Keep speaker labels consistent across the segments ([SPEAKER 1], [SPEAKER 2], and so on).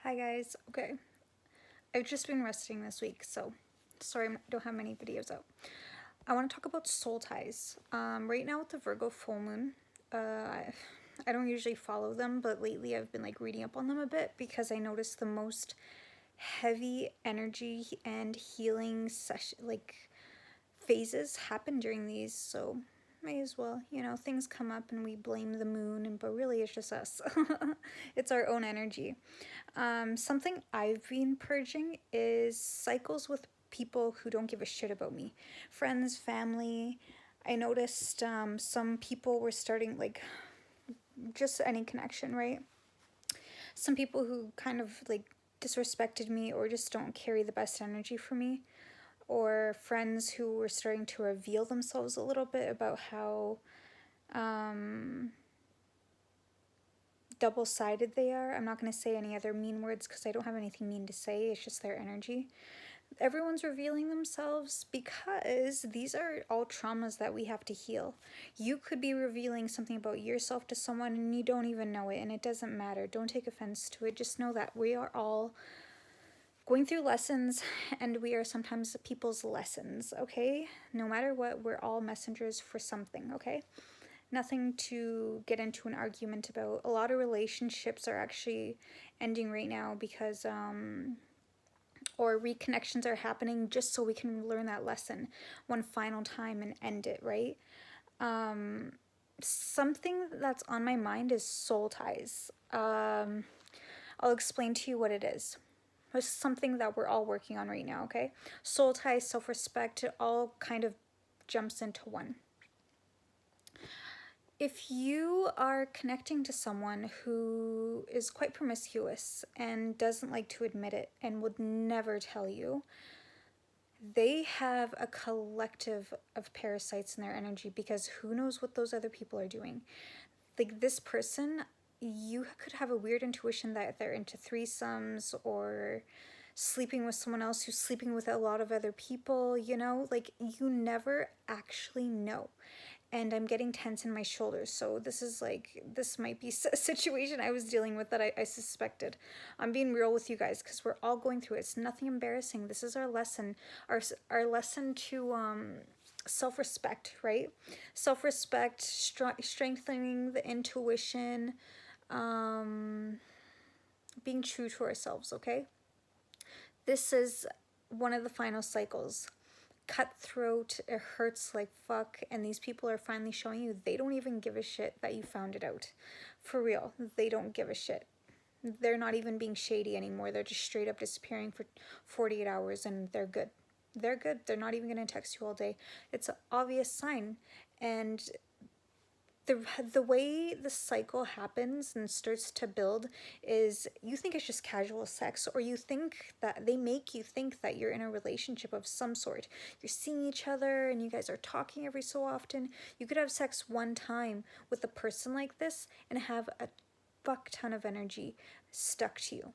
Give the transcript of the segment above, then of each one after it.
[SPEAKER 1] Hi guys. Okay, I've just been resting this week, so sorry I don't have many videos out. I want to talk about soul ties. Right now with the Virgo full moon, I don't usually follow them, but lately I've been like reading up on them a bit because I noticed the most heavy energy and healing phases happen during these, so may as well, things come up and we blame the moon, but really it's just us. It's our own energy. Something I've been purging is cycles with people who don't give a shit about me. Friends, family. I noticed some people were starting, like, just any connection, right? Some people who kind of, like, disrespected me or just don't carry the best energy for me. Or friends who were starting to reveal themselves a little bit about how double-sided they are. I'm not going to say any other mean words because I don't have anything mean to say. It's just their energy. Everyone's revealing themselves because these are all traumas that we have to heal. You could be revealing something about yourself to someone and you don't even know it, and it doesn't matter. Don't take offense to it. Just know that we are all going through lessons, and we are sometimes people's lessons, okay? No matter what, we're all messengers for something, okay? Nothing to get into an argument about. A lot of relationships are actually ending right now because or reconnections are happening just so we can learn that lesson one final time and end it, right? Something that's on my mind is soul ties. I'll explain to you what it is. It's something that we're all working on right now, okay? Soul ties, self-respect, it all kind of jumps into one. If you are connecting to someone who is quite promiscuous and doesn't like to admit it and would never tell you, they have a collective of parasites in their energy because who knows what those other people are doing. Like this person, you could have a weird intuition that they're into threesomes or sleeping with someone else who's sleeping with a lot of other people, like you never actually know. And I'm getting tense in my shoulders. So this might be a situation I was dealing with that I suspected. I'm being real with you guys because we're all going through it. It's nothing embarrassing. This is our lesson, our lesson to self-respect, right? Self-respect, strengthening the intuition, being true to ourselves, okay? This is one of the final cycles. Cutthroat, it hurts like fuck, and these people are finally showing you they don't even give a shit that you found it out. For real, they don't give a shit. They're not even being shady anymore. They're just straight up disappearing for 48 hours and they're good. They're good. They're not even going to text you all day. It's an obvious sign. And the way the cycle happens and starts to build is you think it's just casual sex, or you think that they make you think that you're in a relationship of some sort. You're seeing each other and you guys are talking every so often. You could have sex one time with a person like this and have a fuck ton of energy stuck to you.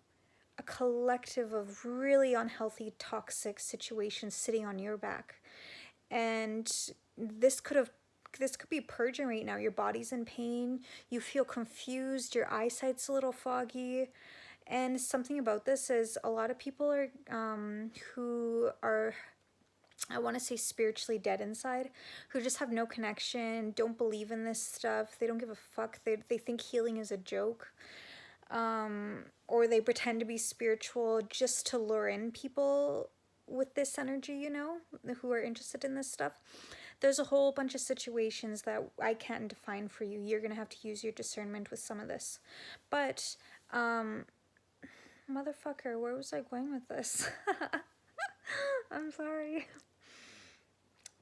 [SPEAKER 1] A collective of really unhealthy, toxic situations sitting on your back. And this could be purging right now. Your body's in pain, you feel confused, your eyesight's a little foggy. And something about this is a lot of people are who are, I want to say, spiritually dead inside, who just have no connection, don't believe in this stuff, they don't give a fuck, they think healing is a joke, or they pretend to be spiritual just to lure in people with this energy, who are interested in this stuff. There's a whole bunch of situations that I can't define for you. You're gonna have to use your discernment with some of this. But, motherfucker, where was I going with this? I'm sorry.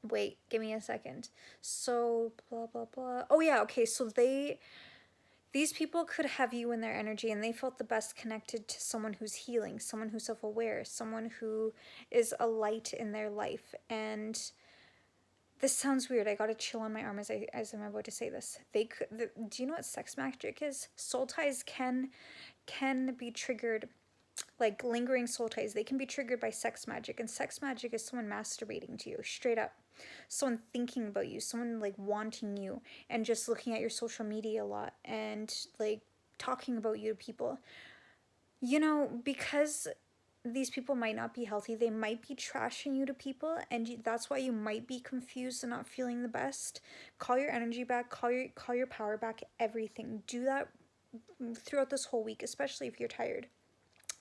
[SPEAKER 1] Wait, give me a second. So, blah, blah, blah. Oh yeah, okay, so these people could have you in their energy and they felt the best connected to someone who's healing, someone who's self-aware, someone who is a light in their life. And this sounds weird. I gotta chill on my arm as I'm about to say this. Do you know what sex magic is? Soul ties can be triggered, like lingering soul ties. They can be triggered by sex magic, and sex magic is someone masturbating to you, straight up. Someone thinking about you, someone like wanting you, and just looking at your social media a lot and like talking about you to people. You know, because these people might not be healthy, they might be trashing you to people, and that's why you might be confused and not feeling the best. Call your energy back, call your power back, everything. Do that throughout this whole week, especially if you're tired.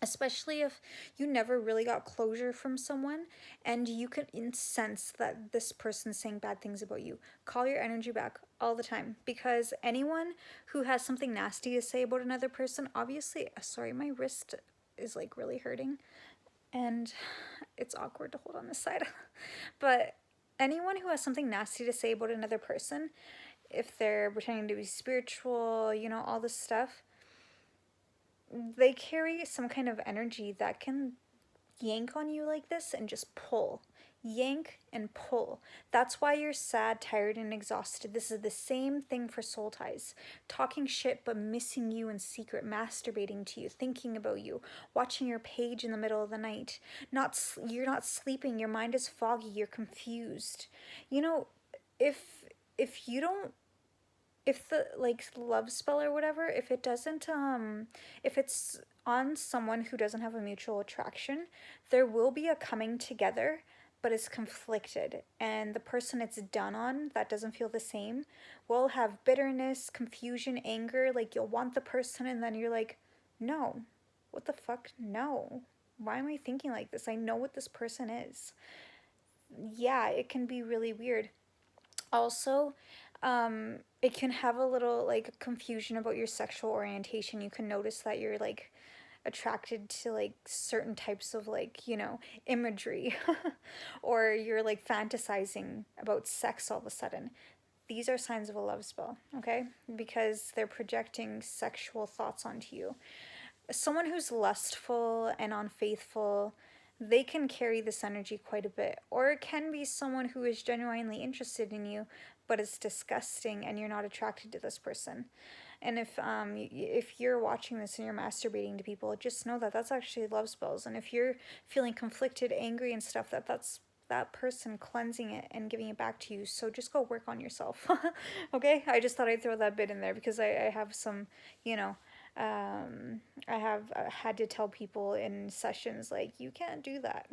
[SPEAKER 1] Especially if you never really got closure from someone and you can sense that this person's saying bad things about you. Call your energy back all the time, because anyone who has something nasty to say about another person, obviously, sorry, my wrist is like really hurting and it's awkward to hold on this side. But anyone who has something nasty to say about another person, if they're pretending to be spiritual, you know, all this stuff, they carry some kind of energy that can yank on you like this and just pull. Yank and pull. That's why you're sad, tired, and exhausted. This is the same thing for soul ties. Talking shit but missing you in secret, masturbating to you, thinking about you, watching your page in the middle of the night. You're not sleeping, your mind is foggy, you're confused. You know, if you don't, if the like love spell or whatever, if it doesn't if it's on someone who doesn't have a mutual attraction, there will be a coming together, but it's conflicted, and the person it's done on that doesn't feel the same will have bitterness, confusion, anger. Like, you'll want the person and then you're like, no, what the fuck, no, why am I thinking like this? I know what this person is. Yeah, it can be really weird. Also, it can have a little like confusion about your sexual orientation. You can notice that you're like attracted to like certain types of, like, you know, imagery or you're like fantasizing about sex all of a sudden. These are signs of a love spell, okay? Because they're projecting sexual thoughts onto you. Someone who's lustful and unfaithful, they can carry this energy quite a bit. Or it can be someone who is genuinely interested in you, but it's disgusting and you're not attracted to this person. And if you're watching this and you're masturbating to people, just know that that's actually love spells. And if you're feeling conflicted, angry, and stuff, that's that person cleansing it and giving it back to you. So just go work on yourself. Okay? I just thought I'd throw that bit in there because I have some, you know, I have had to tell people in sessions, like, you can't do that.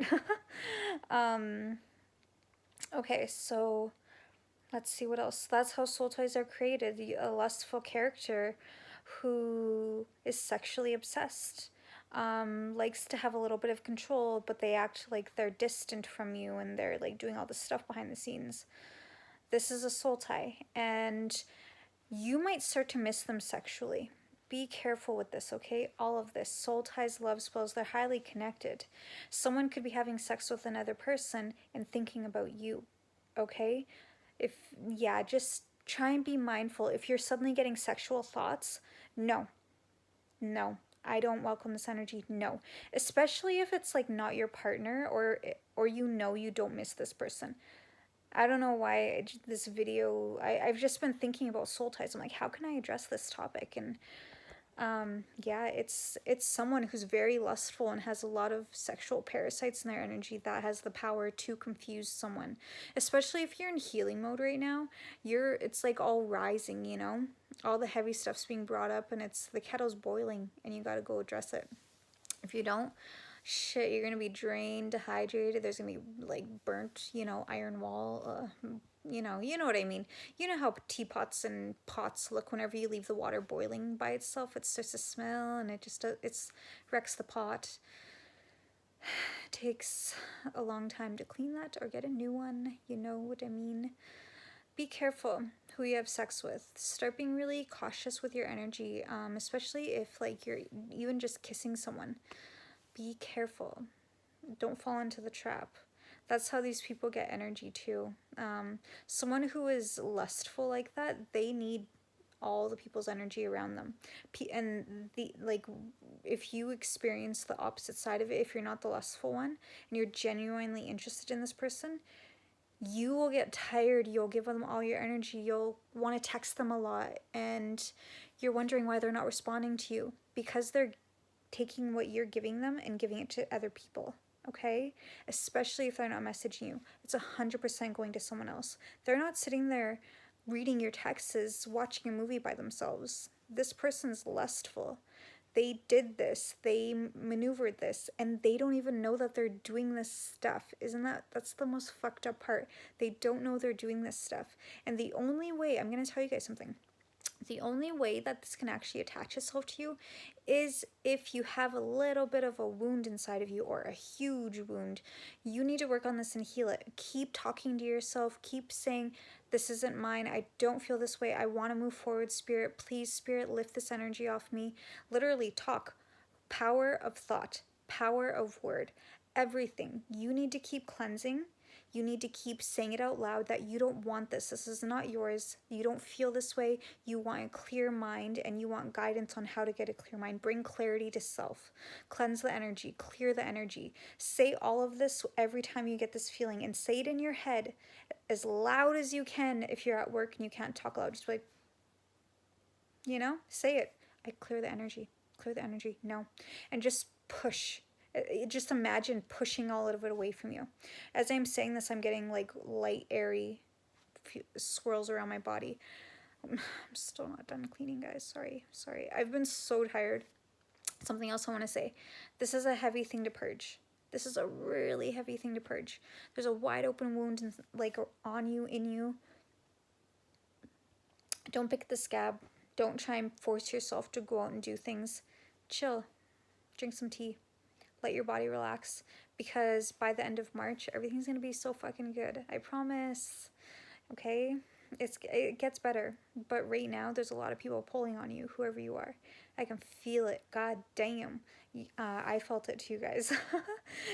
[SPEAKER 1] um, okay, so let's see what else. That's how soul ties are created. A lustful character who is sexually obsessed, likes to have a little bit of control, but they act like they're distant from you and they're like doing all this stuff behind the scenes. This is a soul tie, and you might start to miss them sexually. Be careful with this, okay? All of this. Soul ties, love spells, they're highly connected. Someone could be having sex with another person and thinking about you, okay? If, yeah, just try and be mindful. If you're suddenly getting sexual thoughts, no, no. I don't welcome this energy. No. Especially if it's like not your partner, or you know you don't miss this person. I don't know why this video, I've just been thinking about soul ties. I'm like, how can I address this topic? And yeah, it's someone who's very lustful and has a lot of sexual parasites in their energy that has the power to confuse someone. Especially if you're in healing mode right now, it's like all rising, you know? All the heavy stuff's being brought up and it's the kettle's boiling and you gotta go address it. If you don't, shit, you're gonna be drained, dehydrated. There's gonna be like burnt, you know, iron wall. You know what I mean. You know how teapots and pots look whenever you leave the water boiling by itself. It starts to smell, and it's wrecks the pot. It takes a long time to clean that or get a new one. You know what I mean. Be careful who you have sex with. Start being really cautious with your energy, especially if like you're even just kissing someone. Be careful. Don't fall into the trap. That's how these people get energy too. Someone who is lustful like that, they need all the people's energy around them. And the like, if you experience the opposite side of it, if you're not the lustful one and you're genuinely interested in this person, you will get tired. You'll give them all your energy. You'll want to text them a lot, and you're wondering why they're not responding to you, because they're taking what you're giving them and giving it to other people. Okay? Especially if they're not messaging you. It's 100% going to someone else. They're not sitting there reading your texts, watching a movie by themselves. This person's lustful. They did this, they maneuvered this, and they don't even know that they're doing this stuff. That's the most fucked up part. They don't know they're doing this stuff. And the only way, I'm going to tell you guys something. The only way that this can actually attach itself to you is if you have a little bit of a wound inside of you, or a huge wound. You need to work on this and heal it. Keep talking to yourself. Keep saying, this isn't mine. I don't feel this way. I want to move forward, Spirit. Please, Spirit, lift this energy off me. Literally talk. Power of thought. Power of word. Everything. You need to keep cleansing. You need to keep saying it out loud that you don't want this. This is not yours. You don't feel this way. You want a clear mind, and you want guidance on how to get a clear mind. Bring clarity to self. Cleanse the energy. Clear the energy. Say all of this every time you get this feeling, and say it in your head as loud as you can. If you're at work and you can't talk loud, just be like, say it. I clear the energy. Clear the energy. No. And just push. Just imagine pushing all of it away from you. As I'm saying this, I'm getting like light, airy swirls around my body. I'm still not done cleaning, guys. Sorry. I've been so tired. Something else I want to say. This is a heavy thing to purge. This is a really heavy thing to purge. There's a wide open wound like on you, in you. Don't pick the scab. Don't try and force yourself to go out and do things. Chill. Drink some tea. Let your body relax, because by the end of March, everything's going to be so fucking good. I promise. Okay? It gets better. But right now, there's a lot of people pulling on you, whoever you are. I can feel it. God damn. I felt it too, guys.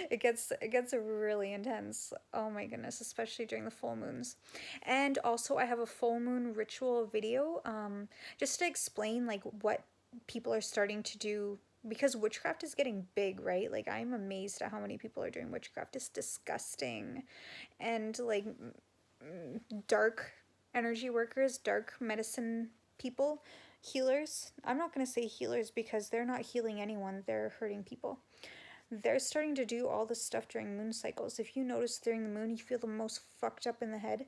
[SPEAKER 1] It gets really intense. Oh my goodness, especially during the full moons. And also, I have a full moon ritual video, just to explain like what people are starting to do, because witchcraft is getting big, right? Like, I'm amazed at how many people are doing witchcraft. It's disgusting. And like dark energy workers, dark medicine people, healers. I'm not going to say healers because they're not healing anyone. They're hurting people. They're starting to do all this stuff during moon cycles. If you notice during the moon, you feel the most fucked up in the head,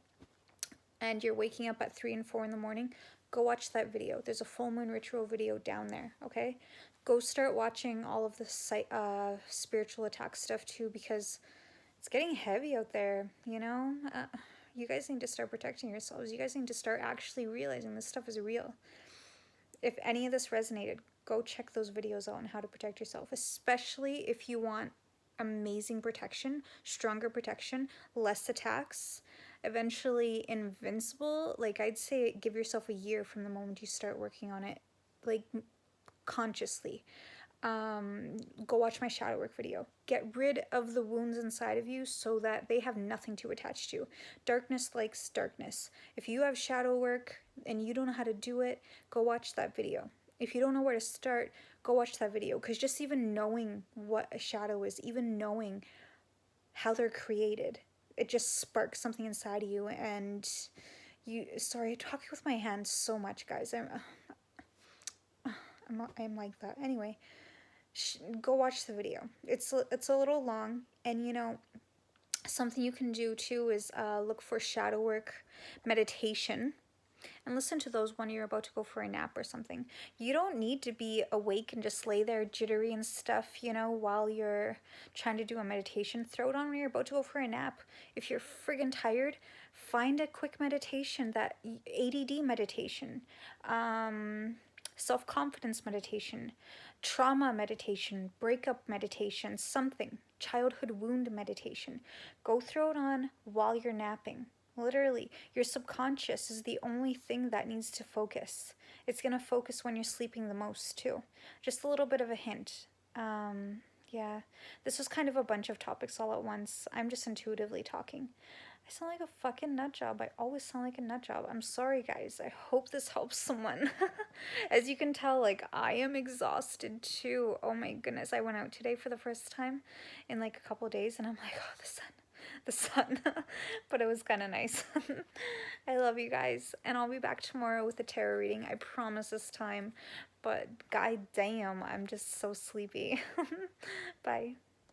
[SPEAKER 1] and you're waking up at 3 and 4 in the morning, go watch that video. There's a full moon ritual video down there, okay? Go start watching all of the spiritual attack stuff too, because it's getting heavy out there, you guys need to start protecting yourselves. You guys need to start actually realizing this stuff is real. If any of this resonated, go check those videos out on how to protect yourself, especially if you want amazing protection, stronger protection, less attacks, eventually invincible. Like, I'd say give yourself a year from the moment you start working on it, like consciously. Go watch my shadow work video. Get rid of the wounds inside of you so that they have nothing to attach to. Darkness likes darkness. If you have shadow work and you don't know how to do it, go watch that video. If you don't know where to start, go watch that video, because just even knowing what a shadow is, even knowing how they're created, it just sparks something inside of you. And sorry, I talk with my hands so much, guys. I'm like that. Anyway, go watch the video. It's a little long, and something you can do too is look for shadow work meditation, and listen to those when you're about to go for a nap or something. You don't need to be awake and just lay there jittery and stuff, while you're trying to do a meditation. Throw it on when you're about to go for a nap. If you're friggin' tired, find a quick meditation, that ADD meditation, self-confidence meditation, trauma meditation, breakup meditation, something, childhood wound meditation. Go throw it on while you're napping. Literally, your subconscious is the only thing that needs to focus. It's going to focus when you're sleeping the most too. Just a little bit of a hint. Yeah, this was kind of a bunch of topics all at once. I'm just intuitively talking. I sound like a fucking nut job. I always sound like a nut job. I'm sorry, guys. I hope this helps someone. As you can tell, like, I am exhausted too. Oh my goodness. I went out today for the first time in like a couple of days, and I'm like, oh, the sun. But it was kind of nice. I love you guys, and I'll be back tomorrow with a tarot reading. I promise this time. But god damn, I'm just so sleepy. Bye.